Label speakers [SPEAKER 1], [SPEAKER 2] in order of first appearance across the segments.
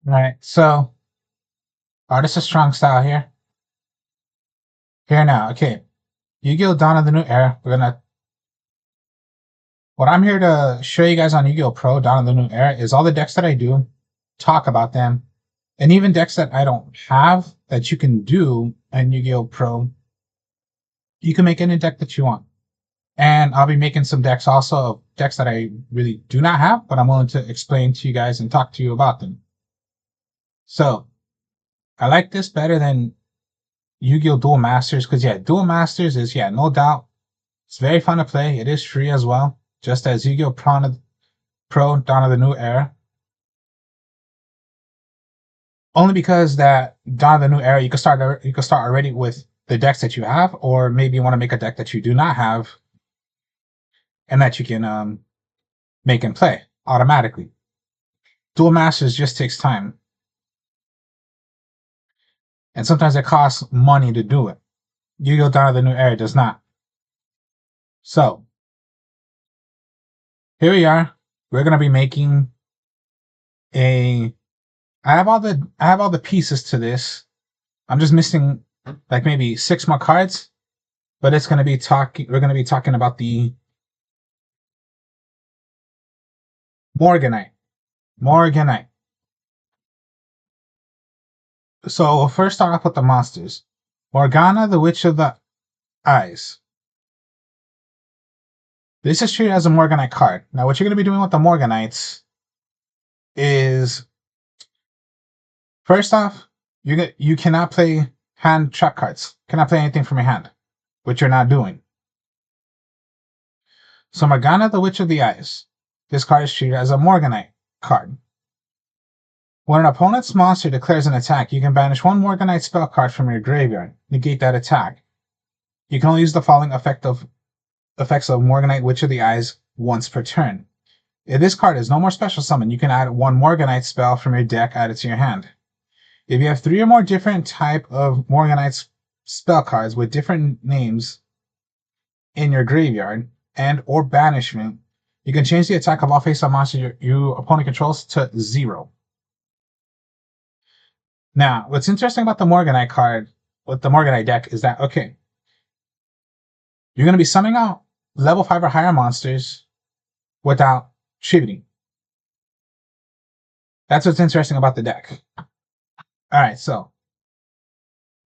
[SPEAKER 1] Alright, so artist of strong style here. Here now, okay. Yu-Gi-Oh! Dawn of the New Era. What I'm here to show you guys on Yu-Gi-Oh! Pro Dawn of the New Era is all the decks that I do, talk about them, and even decks that I don't have that you can do in Yu-Gi-Oh! Pro. You can make any deck that you want. And I'll be making some decks also of decks that I really do not have, but I'm willing to explain to you guys and talk to you about them. So I like this better than Yu-Gi-Oh! Duel Masters, because yeah, Duel Masters is, yeah, no doubt, it's very fun to play. It is free as well, just as Yu-Gi-Oh! Pro Dawn of the New Era. Only because that Dawn of the New Era, you can start already with the decks that you have, or maybe you want to make a deck that you do not have, and that you can make and play automatically. Duel Masters just takes time, and sometimes it costs money to do it. Yu-Gi-Oh! Dawn of the New Era does not. So here we are. We're gonna be making a. I have all the pieces to this. I'm just missing like maybe 6 more cards, but it's gonna be talking. We're gonna be talking about the Morganite. Morganite. So we'll first start off with the monsters. Morgana, the Witch of the Eyes. This is treated as a Morganite card. Now, what you're going to be doing with the Morganites is, first off, you cannot play hand trap cards. Cannot play anything from your hand, which you're not doing. So Morgana, the Witch of the Eyes. This card is treated as a Morganite card. When an opponent's monster declares an attack, you can banish 1 Morganite spell card from your graveyard. Negate that attack. You can only use the following effects of Morganite Witch of the Eyes once per turn. If this card is no more special summon, you can add 1 Morganite spell from your deck added to your hand. If you have 3 or more different type of Morganite spell cards with different names in your graveyard and or banishment, you can change the attack of all face-up monsters your opponent controls to 0. Now, what's interesting about the Morganite card with the Morganite deck is that, okay, you're going to be summoning out level 5 or higher monsters without tributing. That's what's interesting about the deck. Alright, so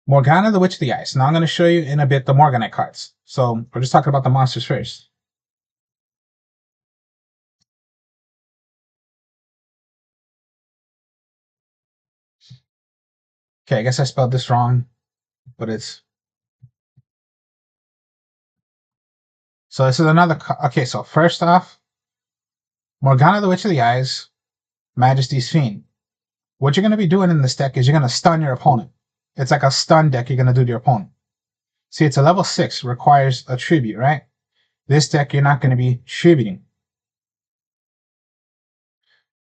[SPEAKER 1] Morgana, the Witch of the Ice. Now I'm going to show you in a bit the Morganite cards. So we're just talking about the monsters first. Okay, I guess I spelled this wrong, but it's... So this is another... Okay, so first off, Morgana, the Witch of the Eyes, Majesty's Fiend. What you're going to be doing in this deck is you're going to stun your opponent. It's like a stun deck you're going to do to your opponent. See, it's a level 6, requires a tribute, right? This deck, you're not going to be tributing.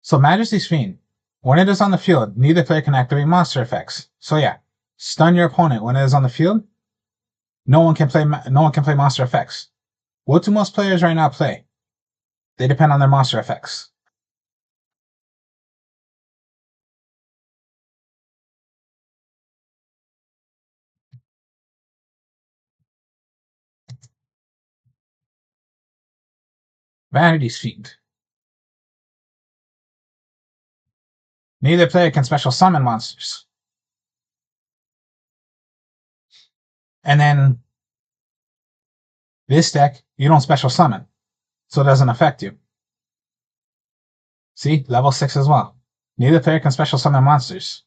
[SPEAKER 1] So Majesty's Fiend, when it is on the field, neither player can activate monster effects. So yeah, stun your opponent when it is on the field. No one can play monster effects. What do most players right now play? They depend on their monster effects. Vanity's Fiend. Neither player can special summon monsters. And then this deck, you don't special summon, so it doesn't affect you. See, level 6 as well. Neither player can special summon monsters.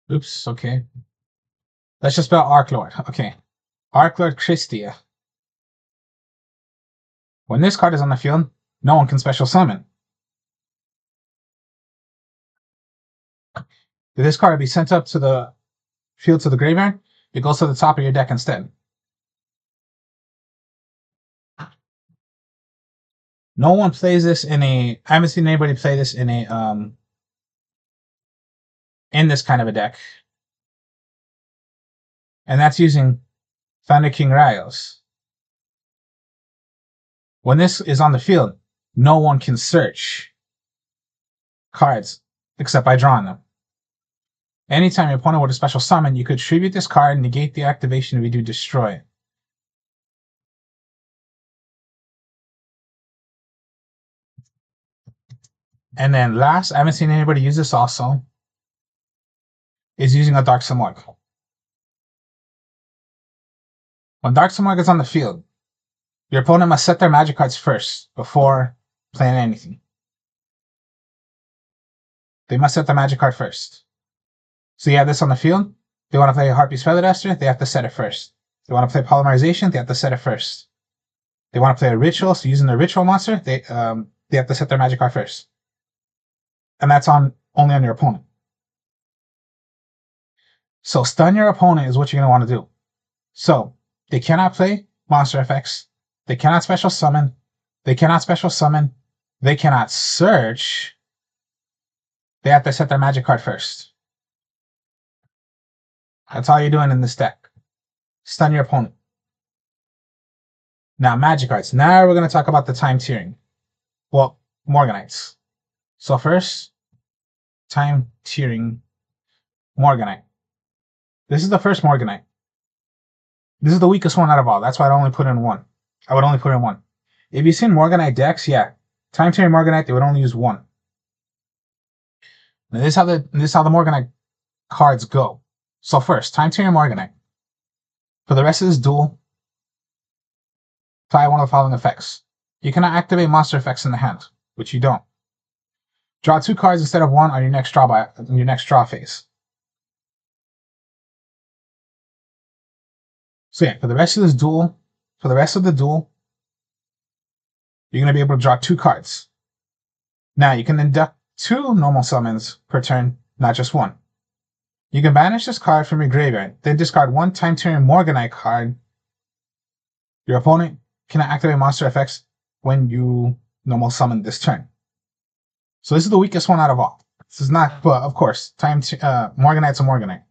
[SPEAKER 1] Oops, okay. Let's just spell Arc Lord. Okay. Arc Lord Christia. When this card is on the field, no one can special summon. If this card be sent up to the field to the graveyard, it goes to the top of your deck instead. No one plays this in a... I haven't seen anybody play this in a in this kind of a deck. and that's using Thunder King Rayos. When this is on the field, no one can search cards except by drawing them. Anytime your opponent with a special summon, you could tribute this card, negate the activation if you do destroy it. And then last, I haven't seen anybody use this also, is using a Dark Simorgh. When Dark Simorgh is on the field, your opponent must set their magic cards first before playing anything. They must set the magic card first. So you have this on the field. They want to play a Harpy's Feather Duster, they have to set it first. They want to play Polymerization, they have to set it first. They want to play a Ritual, so using the Ritual monster, they have to set their magic card first. And that's only on your opponent. So stun your opponent is what you're going to want to do. So they cannot play monster effects. They cannot special summon. They cannot special summon. They cannot search. They have to set their magic card first. That's all you're doing in this deck. Stun your opponent. Now, magic cards. Now we're going to talk about the time tiering. Well, Morganites. So first, time tiering Morganite. This is the first Morganite. This is the weakest one out of all. That's why I only put in one. I would only put in one. If you've seen Morganite decks, yeah, time tiering Morganite, they would only use one. Now, this is how the Morganite cards go. So first, time tiering Morganite. For the rest of this duel, apply one of the following effects. You cannot activate monster effects in the hand, which you don't. Draw 2 cards instead of 1 on your next draw phase. So yeah, for the rest of the duel, you're going to be able to draw 2 cards. Now you can induct 2 normal summons per turn, not just 1. You can banish this card from your graveyard, then discard 1 time tiering Morganite card. Your opponent cannot activate monster effects when you normal summon this turn. So this is the weakest one out of all. This is not, but of course, Morganite's a Morganite.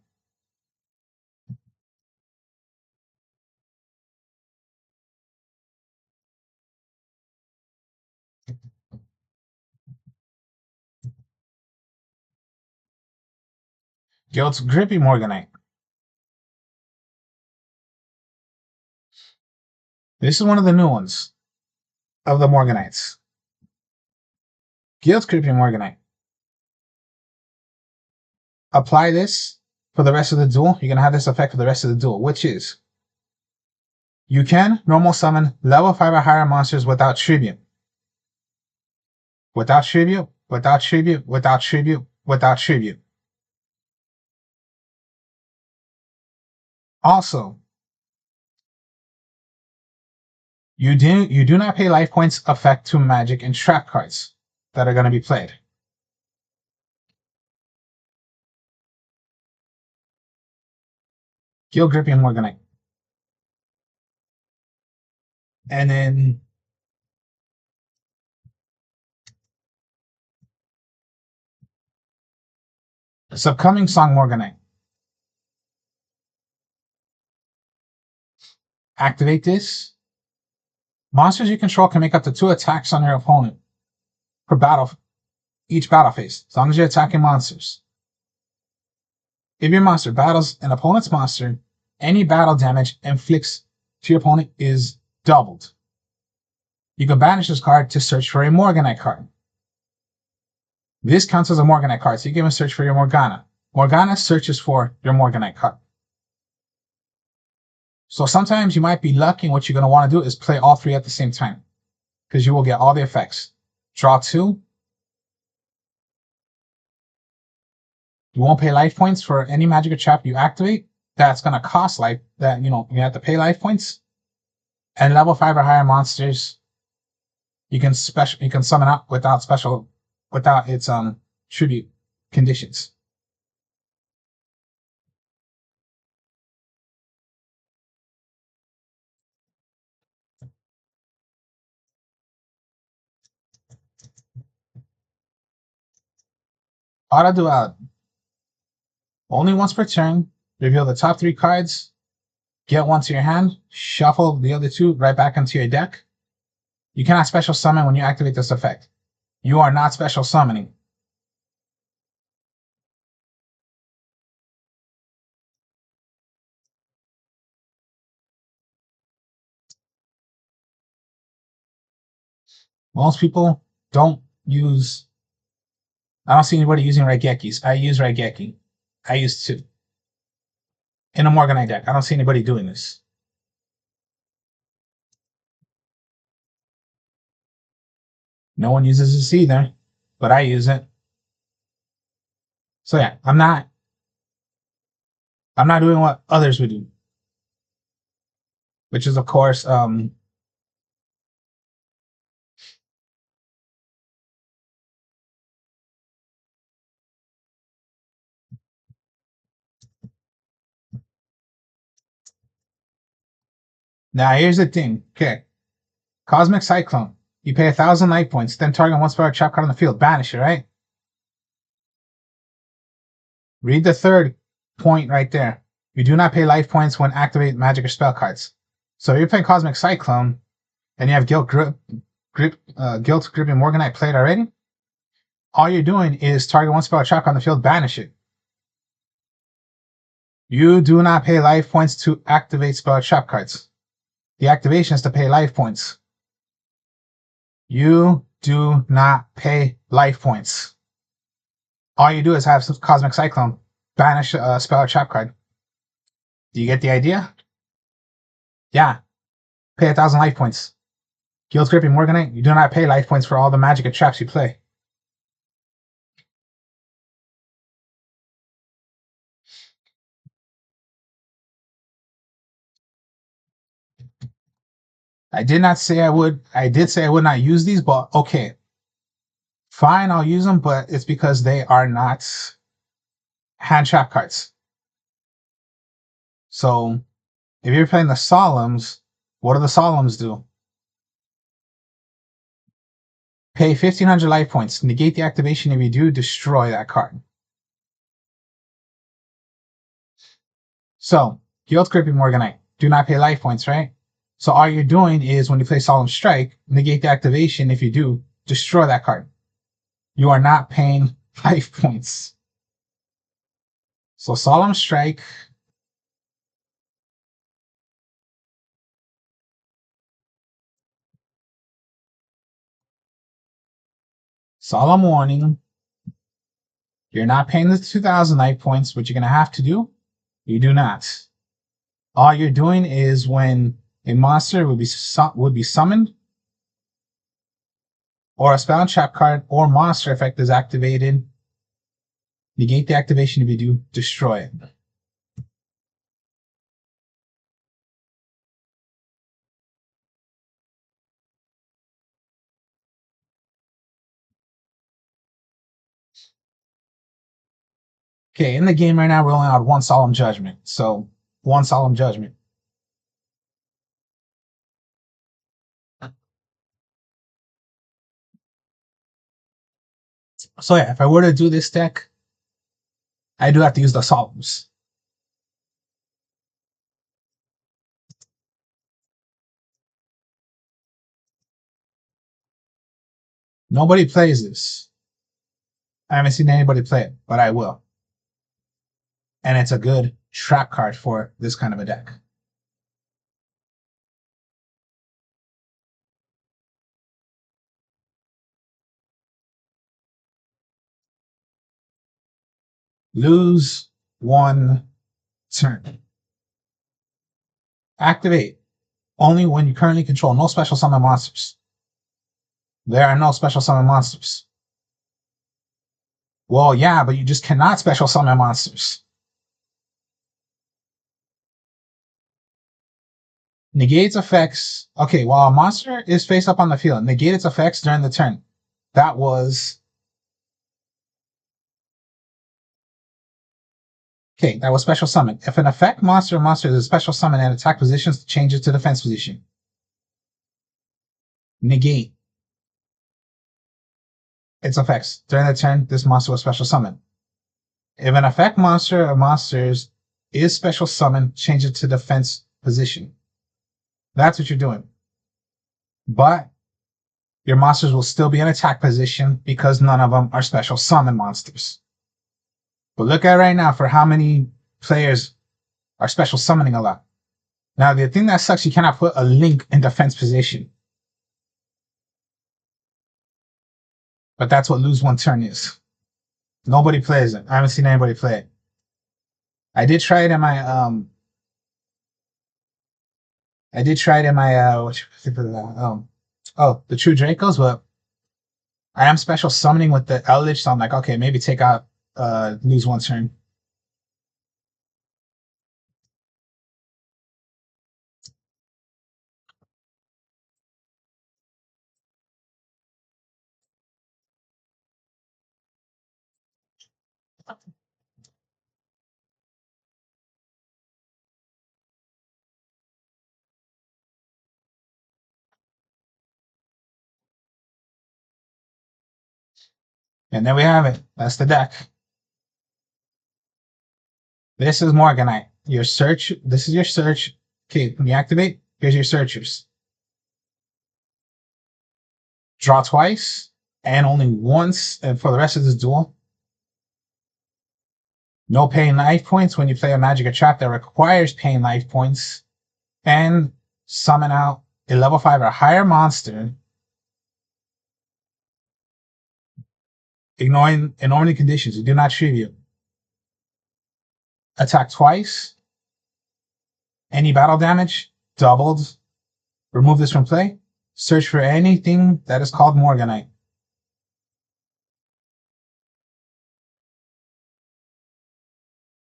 [SPEAKER 1] Guild's Grippy Morganite. This is one of the new ones of the Morganites. Guild's Grippy Morganite. Apply this for the rest of the duel. You're going to have this effect for the rest of the duel, which is you can normal summon level 5 or higher monsters without tribute. Without tribute, without tribute, without tribute, without tribute. Also, you do not pay life points effect to magic and trap cards that are going to be played. Guild Grippy and Morganite. And then Subcoming Song Morganite. Activate this. Monsters you control can make up to 2 attacks on your opponent per each battle phase, as long as you're attacking monsters. If your monster battles an opponent's monster, any battle damage inflicts to your opponent is doubled. You can banish this card to search for a Morganite card. This counts as a Morganite card, so you can search for your Morgana. Morgana searches for your Morganite card. So sometimes you might be lucky, and what you're going to want to do is play all 3 at the same time, because you will get all the effects. Draw 2. You won't pay life points for any magic or trap you activate. That's going to cost life. You have to pay life points. And level 5 or higher monsters, you can summon out without its tribute conditions. Auto duality. Only once per turn, reveal the top 3 cards get one to your hand, shuffle the other two right back into your deck. You cannot special summon when you activate this effect. You are not special summoning. Most people don't use. I don't see anybody using Raigekis. I use Raigeki. I use two. In a Morganite deck. I don't see anybody doing this. No one uses this either, but I use it. So yeah, I'm not doing what others would do, which is of course now here's the thing. Okay. Cosmic Cyclone. You pay 1,000 life points, then target one spell or trap card on the field. Banish it, right? Read the third point right there. You do not pay life points when activate magic or spell cards. So if you're playing Cosmic Cyclone and you have Guilt Gripping Morganite played already, all you're doing is target one spell or trap card on the field, banish it. You do not pay life points to activate spell or trap cards. The activation is to pay life points. You do not pay life points. All you do is have Cosmic Cyclone, banish a spell or trap card. Do you get the idea? Yeah. Pay 1,000 life points. Guild Gripping Morganite, you do not pay life points for all the magic and traps you play. I did not say I would. I did say I would not use these, but okay. Fine, I'll use them, but it's because they are not hand trap cards. So, if you're playing the Solemns, what do the Solemns do? Pay 1,500 life points. Negate the activation. If you do, destroy that card. So, Guild Gripping Morganite. Do not pay life points, right? So all you're doing is when you play Solemn Strike, negate the activation. If you do, destroy that card. You are not paying life points. So Solemn Strike. Solemn Warning. You're not paying the 2,000 life points, which you're going to have to do. You do not. All you're doing is when a monster would be summoned, or a spell and trap card or monster effect is activated, negate the activation. If you do, destroy it. Okay, in the game right now, we're only on one Solemn Judgment. So, one Solemn Judgment. So yeah, if I were to do this deck, I do have to use the Solemns. Nobody plays this. I haven't seen anybody play it, but I will. And it's a good trap card for this kind of a deck. Lose one turn. Activate only when you currently control no special summon monsters. There are no special summon monsters. Well, yeah, but you just cannot special summon monsters. Negates effects. Okay, while a monster is face up on the field, negate its effects during the turn. That was... Okay, that was special summon. If an effect monster is a special summon and attack positions, change it to defense position. Negate its effects. During the turn, this monster was special summon. If an effect monster or monsters is special summon, change it to defense position. That's what you're doing. But your monsters will still be in attack position because none of them are special summon monsters. But look at right now for how many players are special summoning a lot. Now, the thing that sucks, you cannot put a Link in defense position. But that's what lose one turn is. Nobody plays it. I haven't seen anybody play it. I did try it in my the True Dracos, but I am special summoning with the Eldritch, so I'm like, okay, maybe take out lose one turn. And there we have it. That's the deck. This is Morganite. Your search. This is your search. Okay, when you activate, here's your searchers. Draw twice and only once and for the rest of this duel. No paying life points when you play a magic or trap that requires paying life points. And summon out a level 5 or higher monster, ignoring the conditions. You do not tribute. Attack twice. Any battle damage doubled. Remove this from play. Search for anything that is called Morganite.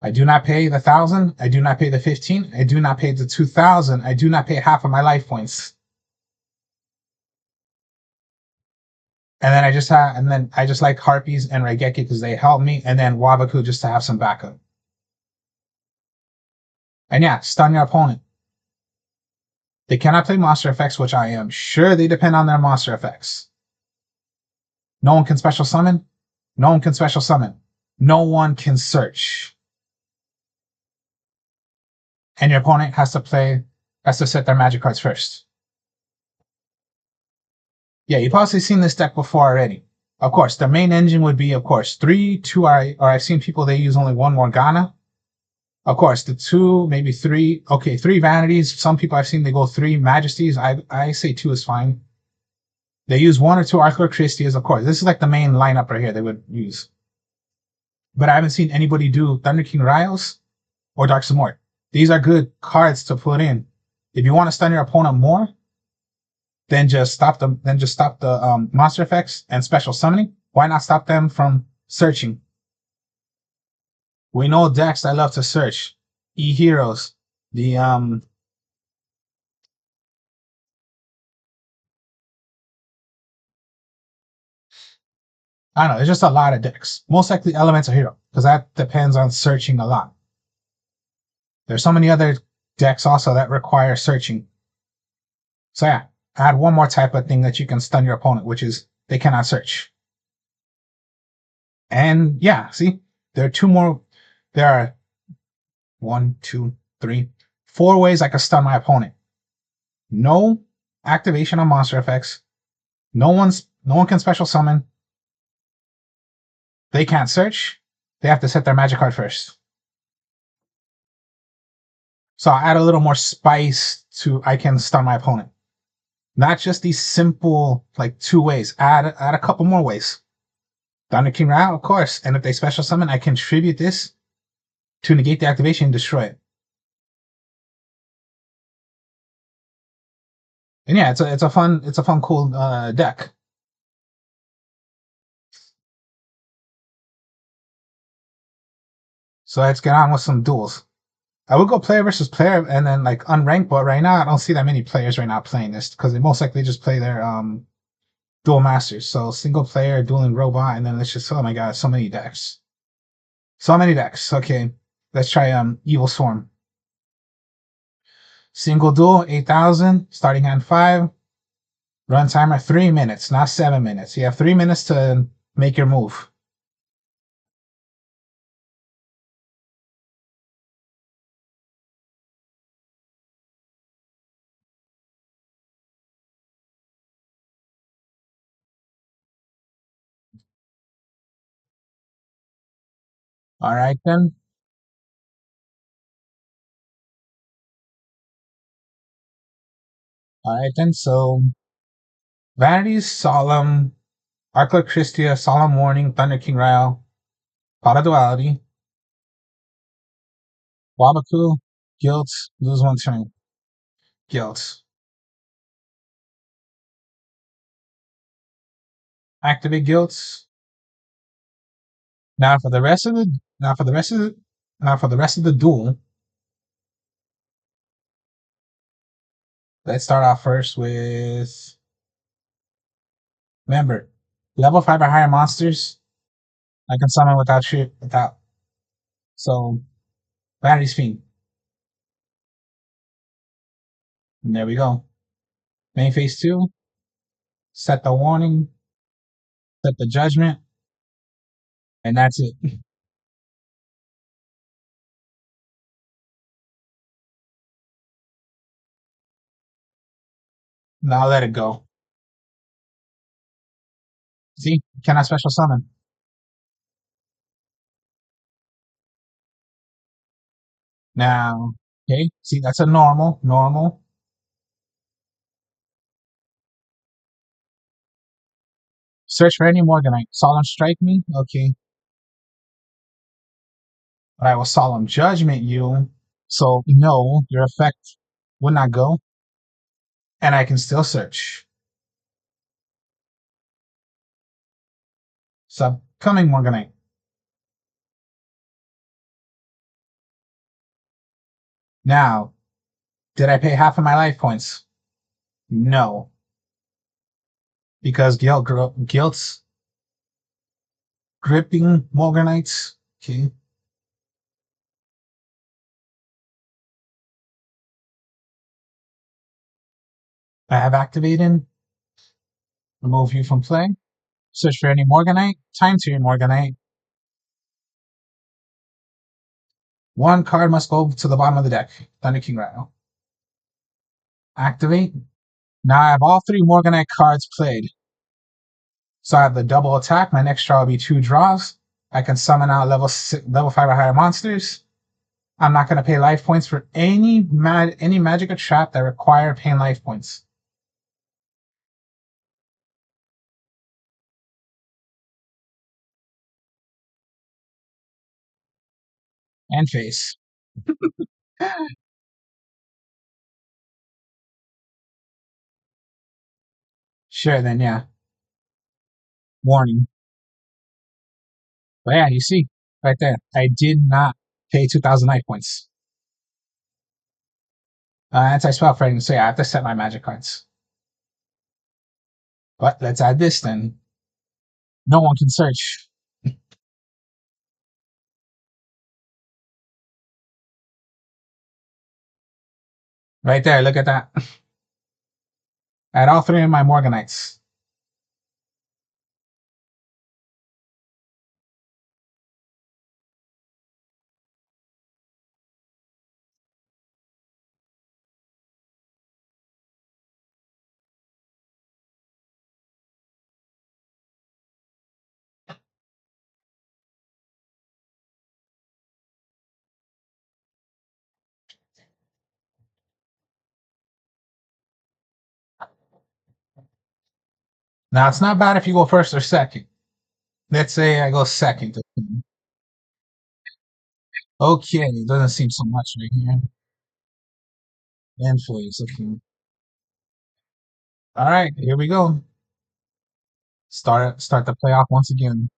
[SPEAKER 1] I do not pay the 1,000. I do not pay the 15. I do not pay the 2,000. I do not pay half of my life points. And then I just like Harpies and Raigeki because they help me, and then Wabaku just to have some backup. And yeah, stun your opponent. They cannot play monster effects, which I am sure they depend on their monster effects. No one can special summon. No one can special summon. No one can search. And your opponent has to set their magic cards first. Yeah, you've possibly seen this deck before already. Of course, the main engine would be, of course, 3, 2, or I've seen people, they use only 1 Morgana. Of course, the 2, maybe 3. Okay, 3 Vanities. Some people I've seen, they go 3 Majesties. I say 2 is fine. They use 1 or 2 Arthur Christie's, of course. This is like the main lineup right here they would use. But I haven't seen anybody do Thunder King Riles or Dark Samort. These are good cards to put in. If you want to stun your opponent more, then just stop them. Then just stop the monster effects and special summoning. Why not stop them from searching? We know decks that love to search. E-Heroes. The I don't know, there's just a lot of decks. Most likely Elemental Hero, because that depends on searching a lot. There's so many other decks also that require searching. So yeah, add one more type of thing that you can stun your opponent, which is they cannot search. And yeah, see, there are 2 more. There are 1, 2, 3, 4 ways I can stun my opponent. No activation on monster effects. No one can special summon. They can't search. They have to set their magic card first. So I'll add a little more spice to I can stun my opponent. Not just these simple like 2 ways. Add a couple more ways. Thunder King Rao, of course. And if they special summon, I can tribute this to negate the activation and destroy it. And yeah, it's a fun cool deck. So let's get on with some duels. I would go player versus player and then like unranked, but right now I don't see that many players right now playing this because they most likely just play their dual masters. So single player, dueling robot, and then let's just, oh my god, so many decks. So many decks. Okay. Let's try Evil Swarm. Single duel, 8,000, starting hand 5. Run timer 3 minutes, not 7 minutes. You have 3 minutes to make your move. Alright then. Alright then. So Vanity's Solemn, Arcla Christia, Solemn Warning, Thunder King Ryle, Pot of Duality, Wabaku, Guilt, lose one turn. Guilt. Activate Guilt. Now for the rest of the now for the rest of the now for the rest of the duel, let's start off first with, remember, level 5 or higher monsters I can summon without. So Vanity's Fiend. And there we go. Main phase 2, set the warning, set the judgment, and that's it. Now let it go. See? Cannot special summon. Now, okay, see, that's a normal. Search for any Morganite. Solemn Strike me? Okay. But I will Solemn Judgment you. So, no, your effect would not go. And I can still search. Coming Morganite. Now, did I pay half of my life points? No. Because Guilt's gripping Morganites. Okay. I have activated. Remove you from play. Search for any Morganite. Time to your Morganite. One card must go to the bottom of the deck. Thunder King Rhino. Activate. Now I have all three Morganite cards played. So I have the double attack. My next draw will be 2 draws. I can summon out level 5 or higher monsters. I'm not going to pay life points for any magic or trap that require paying life points. And face. Sure, then yeah. Warning. But yeah, you see, right there. I did not pay 2,000 life points. Anti-spell fighting, so yeah, I have to set my magic cards. But let's add this then. No one can search. Right there, look at that. Add all three of my Morganites. Now, it's not bad if you go first or second. Let's say I go second. Okay, it doesn't seem so much right here. And phase, okay. All right, here we go. Start the playoff once again.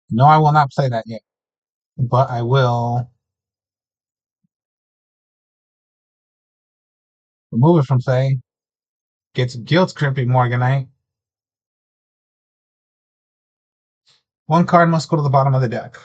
[SPEAKER 1] No, I will not play that yet, but I will remove it from play. Gets Guilt Crimping Morganite. One card must go to the bottom of the deck.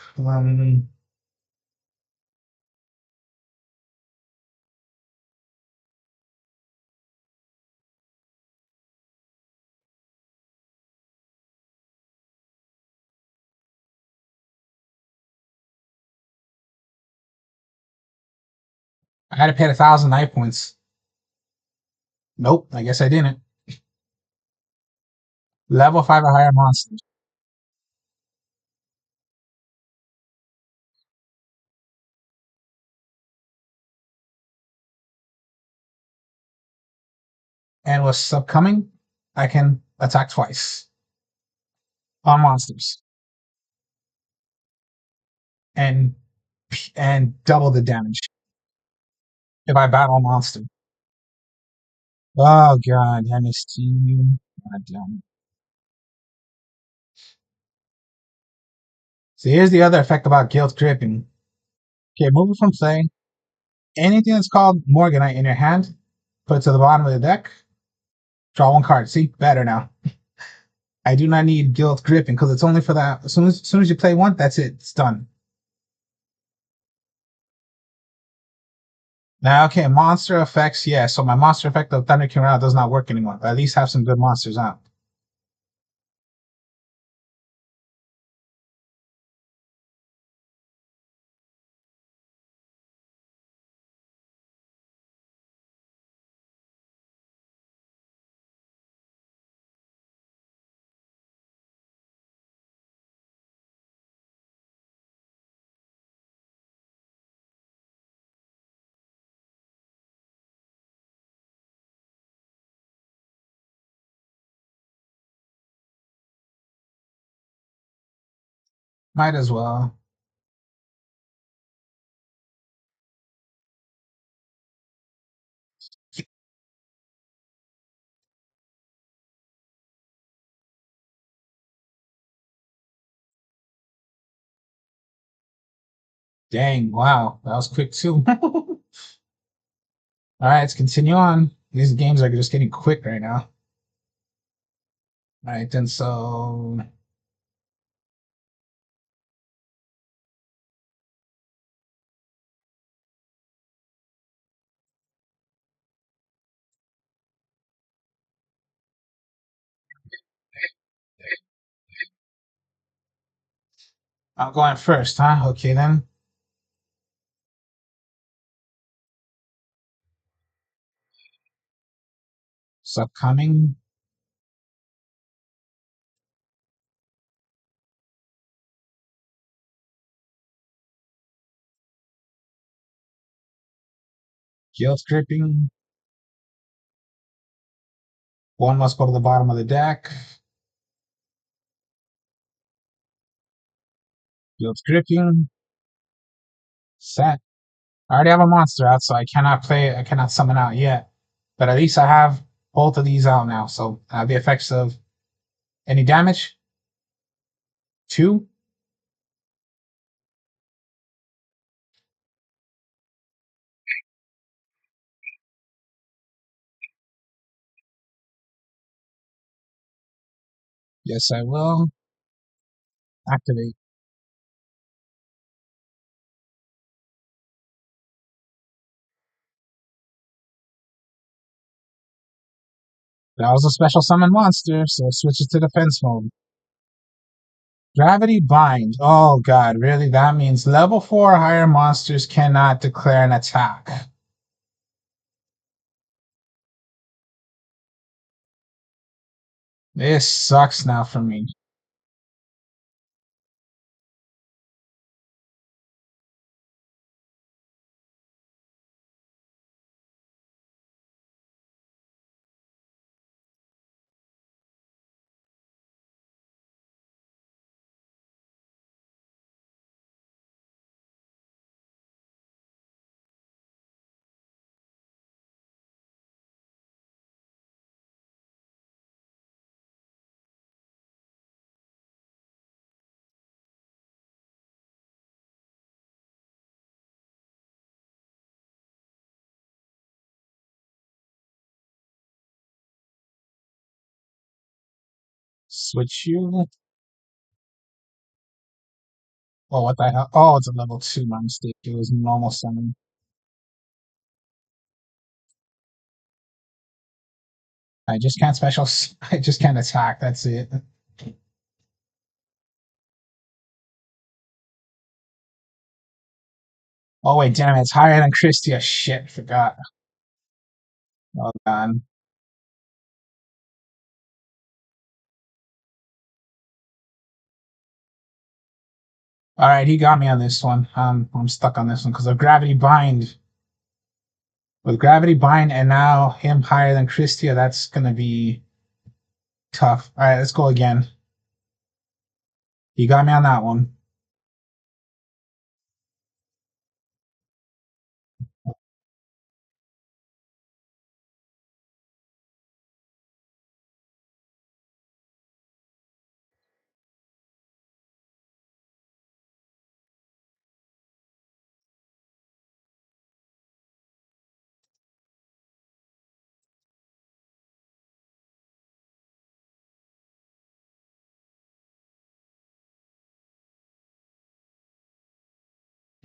[SPEAKER 1] I had to pay 1,000 life points. Nope, I guess I didn't. Level 5 or higher monsters. And with subcoming, I can attack twice on monsters and double the damage if I battle a monster. Oh god, I missed you. God damn. So here's the other effect about guilt gripping. Okay, move it from play. Anything that's called Morganite in your hand, put it to the bottom of the deck. Draw one card. See, better now. I do not need guilt gripping because it's only for that. As soon as you play one, that's it. It's done. Now, okay, monster effects. Yeah, so my monster effect of Thunder King Round does not work anymore. But at least have some good monsters out. Might as well. Dang, wow, that was quick too. All right, let's continue on. These games are just getting quick right now. All right, then so I'm going first, huh? Okay then. So coming, guilt gripping. One must go to the bottom of the deck. Guilt gripping. Set. I already have a monster out, so I cannot play. I cannot summon out yet. But at least I have both of these out now. So I have the effects of any damage. Two. Yes, I will activate. That was a special summon monster, so it switches to defense mode. Gravity Bind. Oh god, really? That means level 4 or higher monsters cannot declare an attack. This sucks now for me. Switch you. Oh, what the hell? Oh, it's a level 2, my mistake. It was normal summon. I just can't special. I just can't attack. That's it. Oh wait, damn it! It's higher than Christia. Shit, forgot. Oh god. All right, he got me on this one. I'm stuck on this one because of gravity bind. With Gravity Bind and now him higher than Christia, that's gonna be tough. All right, let's go again. You got me on that one.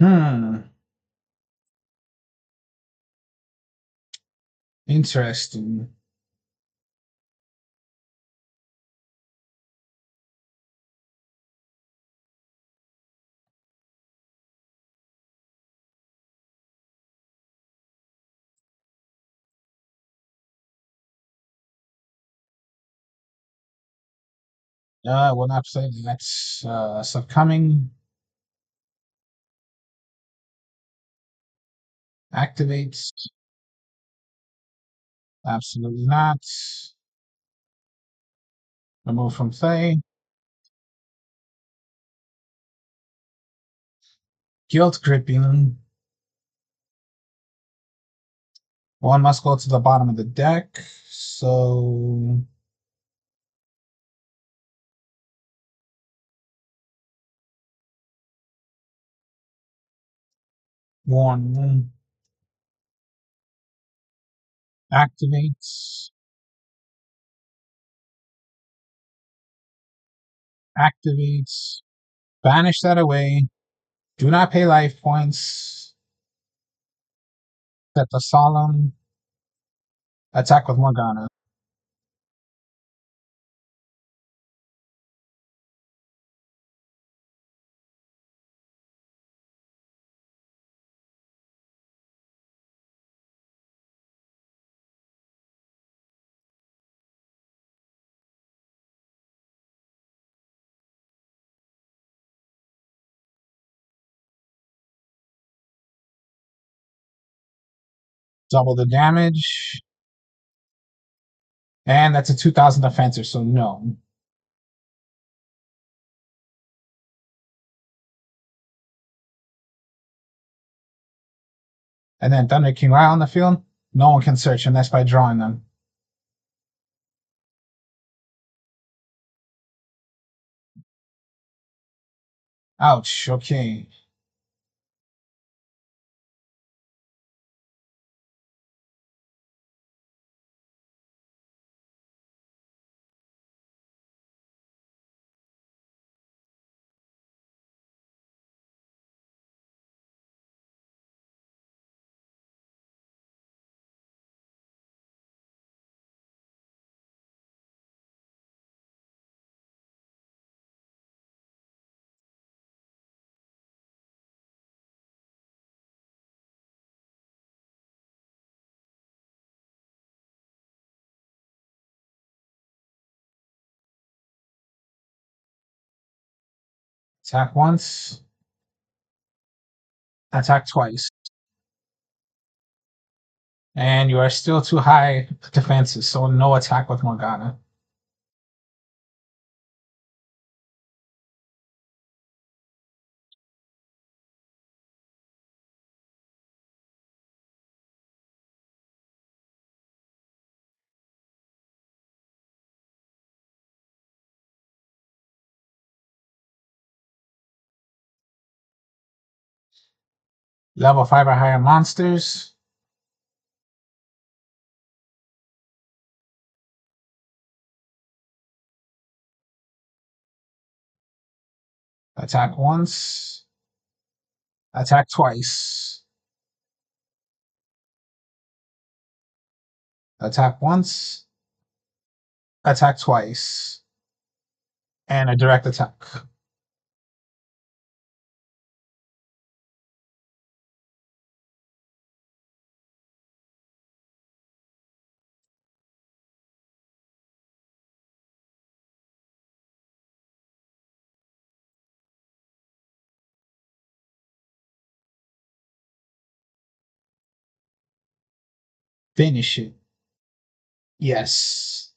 [SPEAKER 1] Hmm. Interesting. Will not play the next upcoming. Activates. Absolutely not. Remove from play. Guilt gripping. One must go to the bottom of the deck. So one activates. Activates. Banish that away. Do not pay life points. Set the solemn. Attack with Morgana. Double the damage. And that's a 2000 defensive, so no. And then Thunder King right on the field. No one can search unless by drawing them. Ouch. Okay. Attack once. Attack twice. And you are still too high defenses, so no attack with Morgana. Level 5 or higher monsters. Attack once. Attack twice. Attack once. Attack twice. And a direct attack. Finish it. Yes.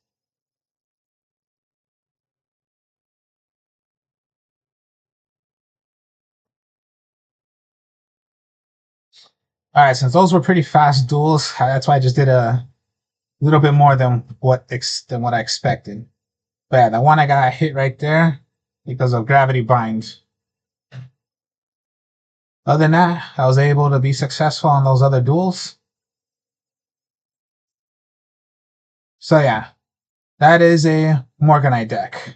[SPEAKER 1] All right, since those were pretty fast duels, that's why I just did a little bit more than what I expected. But yeah, the one I got hit right there because of gravity bind. Other than that, I was able to be successful on those other duels. So yeah, that is a Morganite deck.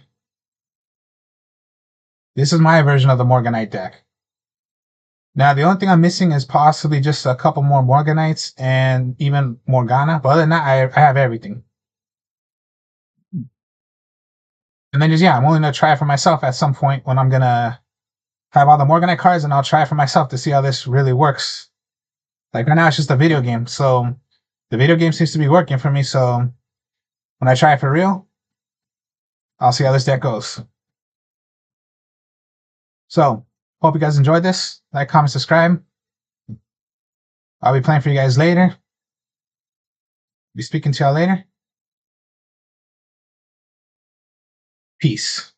[SPEAKER 1] This is my version of the Morganite deck. Now, the only thing I'm missing is possibly just a couple more Morganites and even Morgana. But other than that, I have everything. And then just, yeah, I'm willing to try it for myself at some point when I'm going to have all the Morganite cards and I'll try it for myself to see how this really works. Like right now, it's just a video game. So the video game seems to be working for me. So when I try it for real, I'll see how this deck goes. So hope you guys enjoyed this. Like, comment, subscribe. I'll be playing for you guys later. Be speaking to y'all later. Peace.